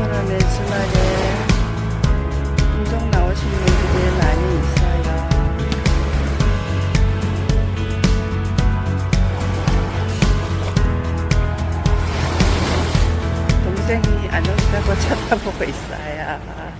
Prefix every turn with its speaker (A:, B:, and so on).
A: 오늘은 주말에 운동 나오신 분들이 많이 있어요. 동생이 안 온다고 쳐다보고 있어요.